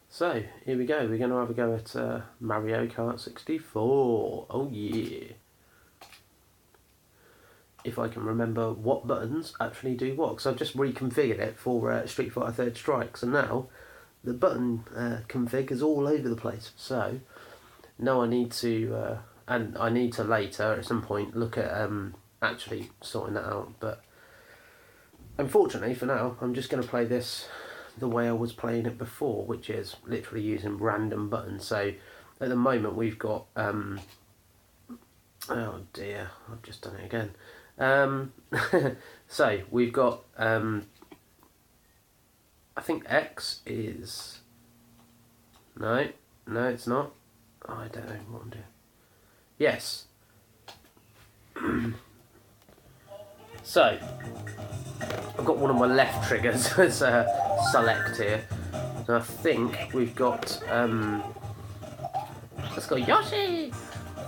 So, here we go. We're going to have a go at Mario Kart 64. Oh yeah. If I can remember what buttons actually do what. Because I've just reconfigured it for Street Fighter Third Strike. So now the button config is all over the place. So now I need to, and I need to later at some point look at actually sorting that out. But unfortunately for now, I'm just going to play this the way I was playing it before, which is literally using random buttons. So at the moment we've got oh dear, I've just done it again. So we've got I think X is no it's not. Oh, I don't know what I'm doing. Yes. So I've got one of my left triggers as select here. And I think we've got let's go Yoshi.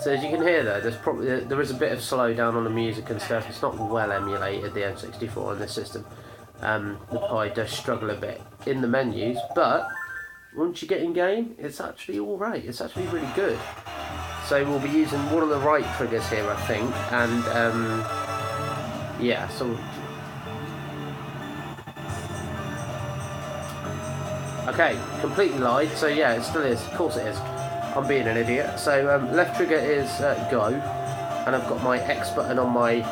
So as you can hear there is a bit of slowdown on the music and stuff. It's not well emulated, the N64 in this system. The Pi does struggle a bit in the menus, but once you get in game, it's actually alright. It's actually really good. So we'll be using one of the right triggers here, I think, and yeah, so okay, completely lied. So yeah, it still is. Of course it is. I'm being an idiot. So left trigger is go, and I've got my X button on my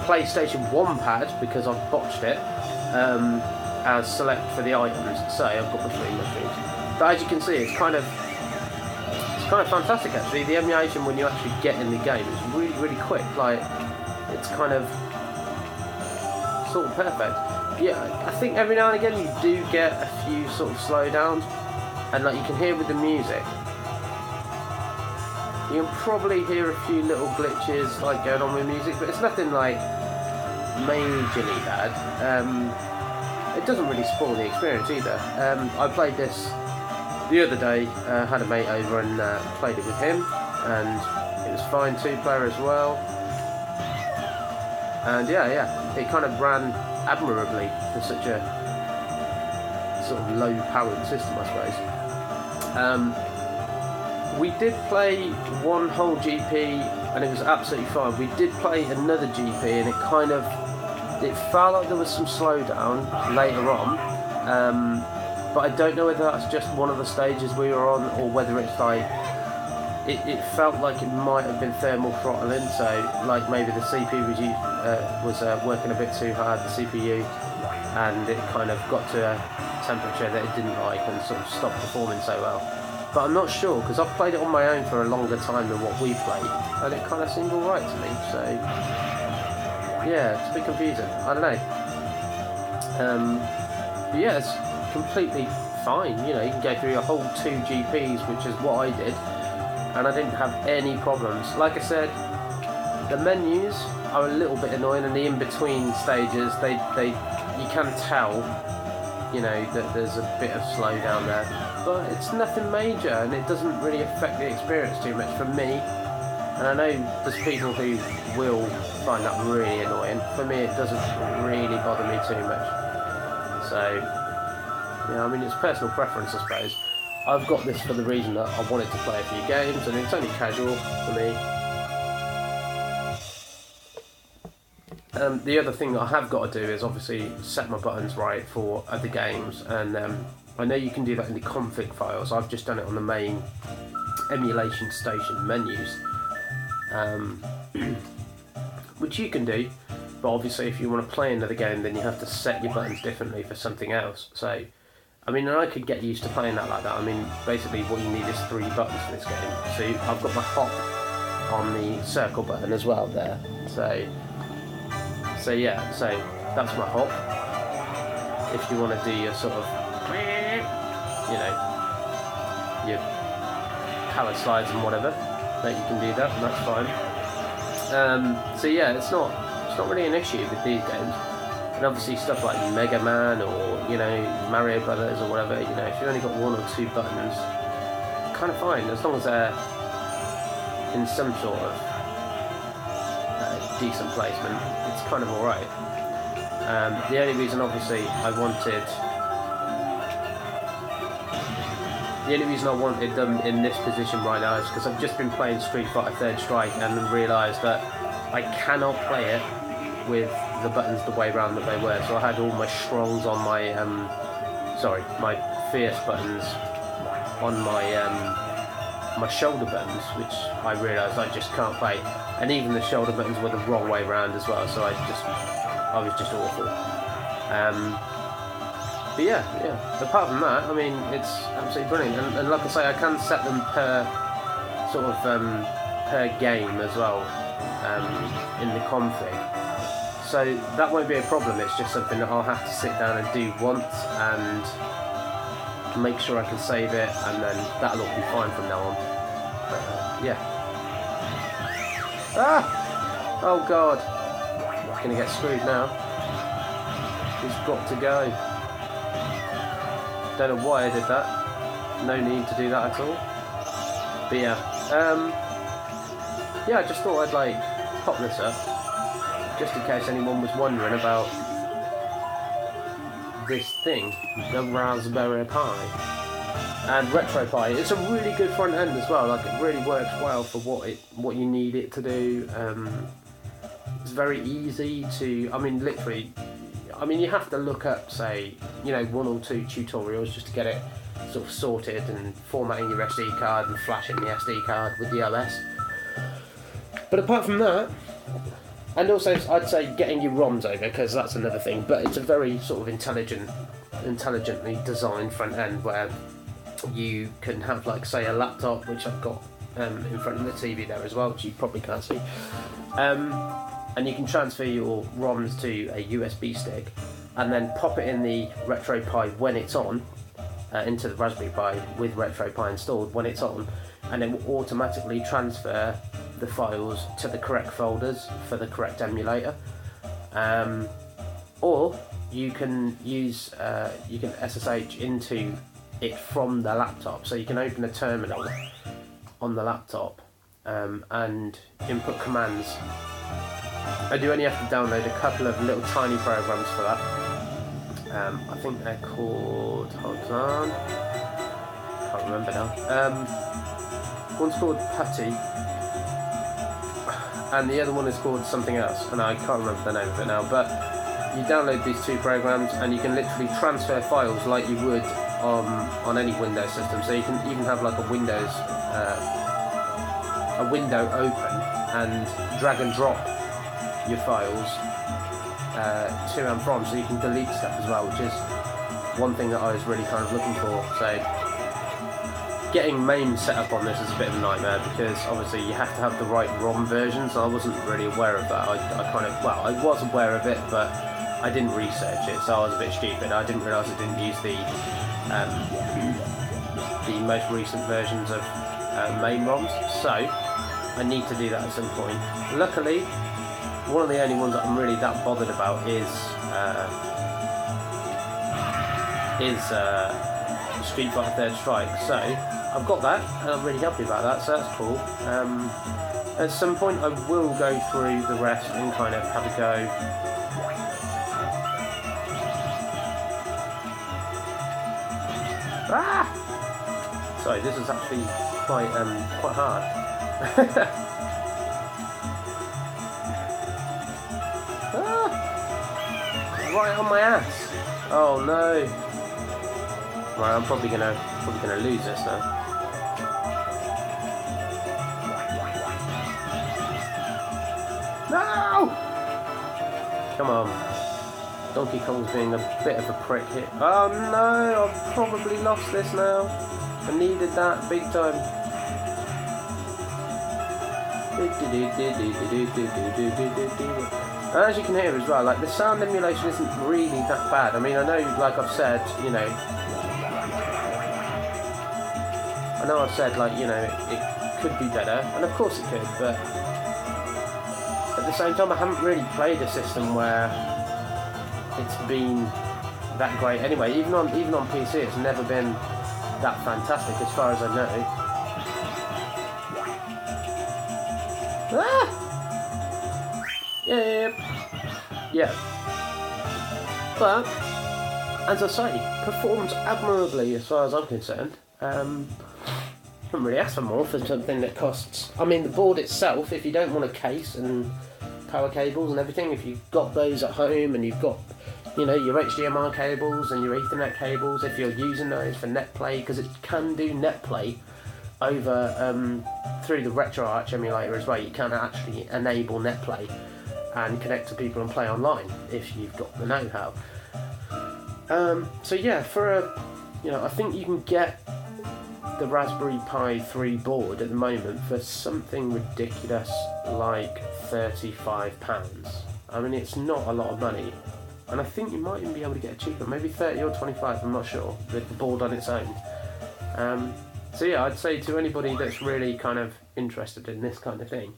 PlayStation 1 pad because I've botched it as select for the items. So I've got between the things. But as you can see, it's kind of fantastic actually. The emulation when you actually get in the game is really quick. Like it's kind of sort of perfect. Yeah, I think every now and again you do get a few sort of slowdowns, and like you can hear with the music, you can probably hear a few little glitches like going on with music, but it's nothing like majorly bad. It doesn't really spoil the experience either. I played this the other day, had a mate over and played it with him, and it was fine, 2-player as well. And yeah, it kind of ran admirably for such a sort of low-powered system, I suppose. We did play one whole GP, and it was absolutely fine. We did play another GP, and it felt like there was some slowdown later on. But I don't know whether that's just one of the stages we were on, or whether it's like it felt like it might have been thermal throttling. So like maybe the CPU was working a bit too hard, the CPU, and it kind of got to a temperature that it didn't like and sort of stopped performing so well. But I'm not sure because I've played it on my own for a longer time than what we played, and it kind of seemed alright to me. So yeah, it's a bit confusing. I don't know. But yeah, it's completely fine. You know, you can go through a whole 2 GPs, which is what I did, and I didn't have any problems. Like I said, the menus are a little bit annoying, and the in-between stages, you can tell, you know, that there's a bit of slowdown there, but it's nothing major, and it doesn't really affect the experience too much for me. And I know there's people who will find that really annoying. For me, it doesn't really bother me too much. So yeah, I mean, it's personal preference, I suppose. I've got this for the reason that I wanted to play a few games, and it's only casual for me. The other thing that I have got to do is obviously set my buttons right for other games, and I know you can do that in the config files. I've just done it on the main emulation station menus, which you can do, but obviously if you want to play another game, then you have to set your buttons differently for something else. So I mean, and I could get used to playing that like that. I mean, basically what you need is 3 buttons for this game. So I've got my hop on the circle button as well there. So yeah, so that's my hop. If you want to do your sort of, you know, your power slides and whatever, that you can do that, and that's fine. So yeah, it's not really an issue with these games. And obviously stuff like Mega Man or, you know, Mario Brothers or whatever, you know, if you've only got 1 or 2 buttons, kind of fine, as long as they're in some sort of decent placement, it's kind of alright. The only reason, obviously, I wanted them in this position right now is because I've just been playing Street Fighter Third Strike and realised that I cannot play it with the buttons the way around that they were. So I had all my strongs on my, my fierce buttons on my shoulder buttons, which I realised I just can't play. And even the shoulder buttons were the wrong way around as well, so I was just awful. But yeah. Apart from that, I mean, it's absolutely brilliant. And like I say, I can set them per sort of per game as well in the config. So that won't be a problem. It's just something that I'll have to sit down and do once and make sure I can save it, and then that'll all be fine from now on. Yeah. Ah! Oh god. Gonna get screwed now. He's got to go. Don't know why I did that. No need to do that at all. But yeah. Yeah, I just thought I'd like pop this up, just in case anyone was wondering about this thing, the Raspberry Pi. And RetroPie, it's a really good front end as well. Like, it really works well for what you need it to do. It's very easy to, I mean, literally, I mean, you have to look up, say, you know, 1 or 2 tutorials just to get it sort of sorted, and formatting your SD card and flashing the SD card with the OS. But apart from that, and also I'd say getting your ROMs over, because that's another thing, but it's a very sort of intelligently designed front end where you can have, like, say, a laptop, which I've got in front of the TV there as well, which you probably can't see. And you can transfer your ROMs to a USB stick and then pop it in the RetroPie when it's on, into the Raspberry Pi with RetroPie installed when it's on, and it will automatically transfer the files to the correct folders for the correct emulator. Or you can use, you can SSH into it from the laptop, so you can open a terminal on the laptop and input commands. I do only have to download a couple of little tiny programs for that. I think they're called, hold on, can't remember now. One's called Putty, and the other one is called something else, and I can't remember the name of it now. But you download these 2 programs and you can literally transfer files like you would on any Windows system. So you can even have like a window open and drag and drop your files to and from, so you can delete stuff as well, which is one thing that I was really kind of looking for. So getting MAME set up on this is a bit of a nightmare, because obviously you have to have the right ROM versions. I wasn't really aware of that. I was aware of it, but I didn't research it, so I was a bit stupid. I didn't realise I didn't use the most recent versions of MAME ROMs, so I need to do that at some point. Luckily, one of the only ones that I'm really that bothered about is Street Fighter Third Strike. So I've got that, and I'm really happy about that, so that's cool. At some point I will go through the rest and kind of have a go. Ah! Sorry, this is actually quite hard. Ah! Right on my ass. Oh no. Right, I'm probably gonna lose this now. No! Come on. Donkey Kong's being a bit of a prick here. Oh no, I've probably lost this now. I needed that big time. And as you can hear as well, like, the sound emulation isn't really that bad. I mean, I know, like I've said, you know, it could be better, and of course it could, but at the same time I haven't really played a system where it's been that great anyway. Even on PC it's never been that fantastic as far as I know. Yeah. But, as I say, performs admirably as far as I'm concerned. Couldn't really ask for more for something that costs... I mean, the board itself, if you don't want a case and power cables and everything, if you've got those at home and you've got, you know, your HDMI cables and your Ethernet cables, if you're using those for NetPlay, because it can do NetPlay over through the RetroArch emulator as well. You can actually enable NetPlay and connect to people and play online if you've got the know-how. So yeah, for a, you know, I think you can get the Raspberry Pi 3 board at the moment for something ridiculous like £35. I mean, it's not a lot of money, and I think you might even be able to get it cheaper, maybe 30 or 25, I'm not sure, with the board on its own. So yeah, I'd say to anybody that's really kind of interested in this kind of thing,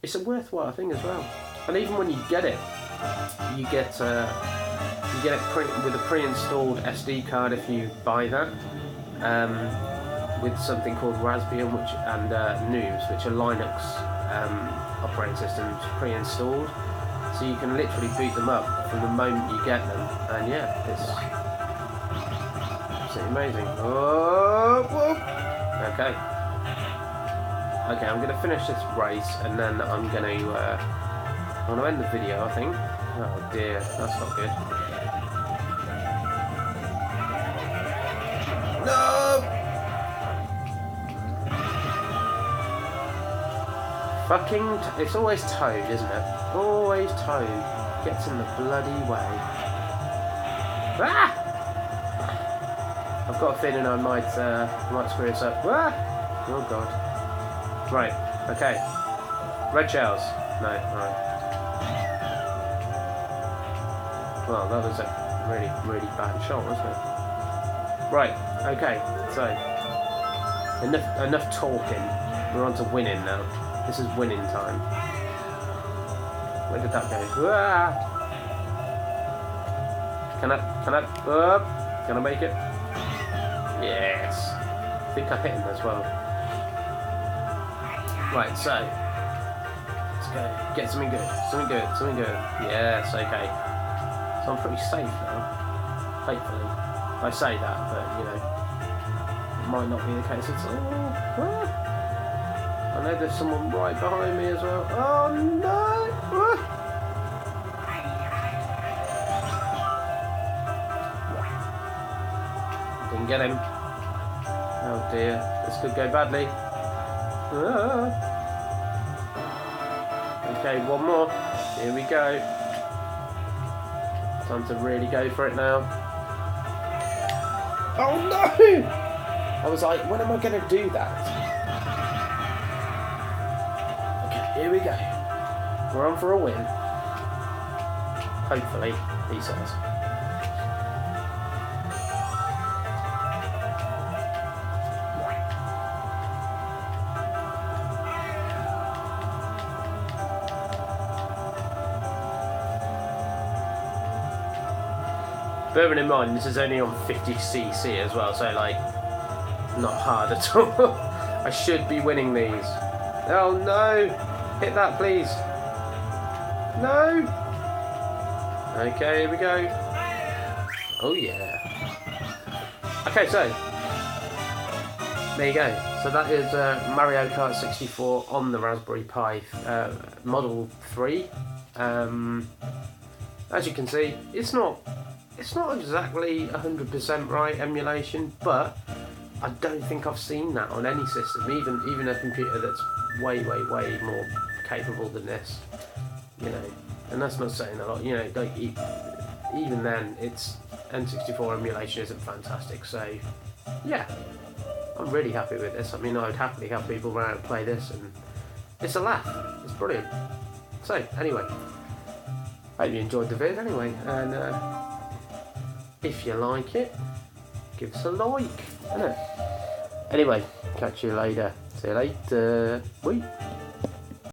it's a worthwhile thing as well. And even when you get it, you get it with a pre-installed SD card if you buy that, with something called Raspbian and News, which are Linux operating systems pre-installed. So you can literally boot them up from the moment you get them, and yeah, it's absolutely amazing. Oh, whoop. Okay, I'm going to finish this race, and then I'm going to end the video, I think. Oh dear, that's not good. No! Fucking, it's always Toad, isn't it? Always Toad gets in the bloody way. Ah! I've got a feeling I might screw this up. Ah! Oh god. Right, okay. Red shells. No, alright. Well, that was a really, really bad shot, wasn't it? Right, okay, so enough talking. We're on to winning now. This is winning time. Where did that go? Ah! Can I make it? Yes. I think I hit him as well. Right, so let's go. Get something good. Something good. Yes, okay. So I'm pretty safe now. Hopefully. I say that, but you know, it might not be the case at all. I know there's someone right behind me as well. Oh no! Didn't get him. Oh dear, this could go badly. Okay, one more. Here we go. Time to really go for it now. Oh no! I was like, when am I going to do that? Okay, here we go. We're on for a win. Hopefully, he says. Bearing in mind, this is only on 50cc as well, so like, not hard at all. I should be winning these. Oh no! Hit that, please. No! Okay, here we go. Oh yeah. Okay, so there you go. So that is Mario Kart 64 on the Raspberry Pi Model 3. As you can see, it's not exactly 100% right emulation, but I don't think I've seen that on any system, even a computer that's way more capable than this, you know. And that's not saying a lot, you know. Like even then, it's N64 emulation isn't fantastic. So yeah, I'm really happy with this. I mean, I'd happily have people around and play this, and it's a laugh. It's brilliant. So anyway, hope you enjoyed the vid anyway, and if you like it, give us a like, innit? Anyway, catch you later. See you later. Bye.